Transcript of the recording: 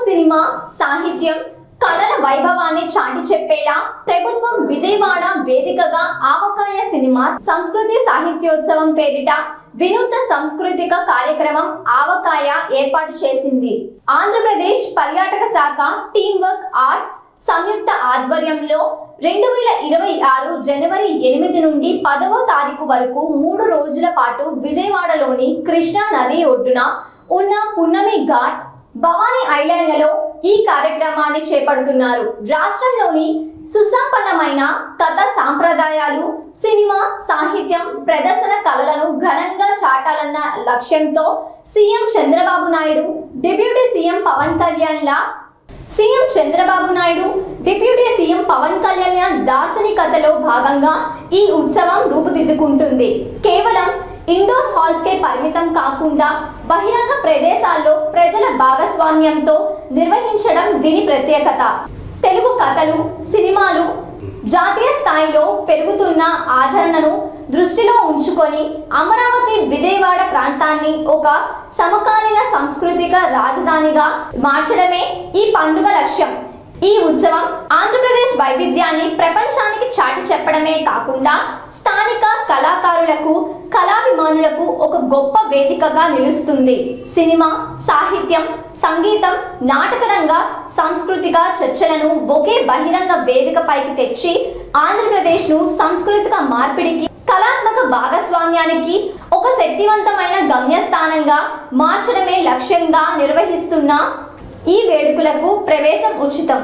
Cinema సాహిత్యం కళల వైభవాన్ని చాటి చెప్పేలా ప్రభుత్వం విజయవాడ వేదికగా ఆవకాయ సినిమా సంస్కృతి సాహిత్యోత్సవం పేరిట వినూత్న సాంస్కృతిక కార్యక్రమం ఆవకాయ ఏర్పాటు చేసింది. ఆంధ్రప్రదేశ్ పర్యాటక శాఖ టీమ్ వర్క్ ఆర్ట్స్ సంయుక్త ఆధ్వర్యంలో 2026 జనవరి 8 నుండి 10వ తారీఖు వరకు 3 రోజుల పాటు విజయవాడలోని కృష్ణా నది ఒడ్డున ఉన్న పున్నమి ఘాట్, భవానీ ఐలాండ్లలో ఈ కార్యక్రమాన్ని చేపడుతున్నారు. రాష్ట్రంలోని సుసంపన్నమైన కథ సాంప్రదాయాలు, సినిమా, సాహిత్యం, ప్రదర్శన కళలను ఘనంగా చాటాలన్న లక్ష్యంతో CM Chandrababu Naidu, deputy CM Pawan Kalyan దార్శనికతలో భాగంగా ఈ ఉత్సవం రూపుదిద్దుకుంటుంది. కేవలం ఇండోర్ హాల్స్ కే పరిమితం కాకుండా బహిరంగ ప్రదేశాల్లో ప్రజల భాగస్వామ్యంతో నిర్వహించడం దీని ప్రత్యేకత. తెలుగు కథలు, సినిమాలు జాతీయ స్థాయిలో పెరుగుతున్న ఆదరణను దృష్టిలో ఉంచుకొని అమరావతి విజయవాడ ప్రాంతాన్ని ఒక సమకాలీన సాంస్కృతిక రాజధానిగా మార్చడమే ఈ పండుగ లక్ష్యం. ఈ ఉత్సవం ఆంధ్రప్రదేశ్ వైవిధ్యాన్ని ప్రపంచానికి చాటి చెప్పడమే కాకుండా స్థానిక కళాకారులకు, కళాభిమానులకు ఒక గొప్ప వేదికగా నిలుస్తుంది. సినిమా, సాహిత్యం, సంగీతం, నాటకరంగ సాంస్కృతిక చర్చలను ఒకే బహిరంగ వేదికపైకి తెచ్చి ఆంధ్రప్రదేశ్ను సాంస్కృతిక మార్పిడికి, కళాత్మక భాగస్వామ్యానికి ఒక శక్తివంతమైన గమ్యస్థానంగా మార్చడమే లక్ష్యంగా నిర్వహిస్తున్న ఈ వేడుకలకు ప్రవేశం ఉచితం.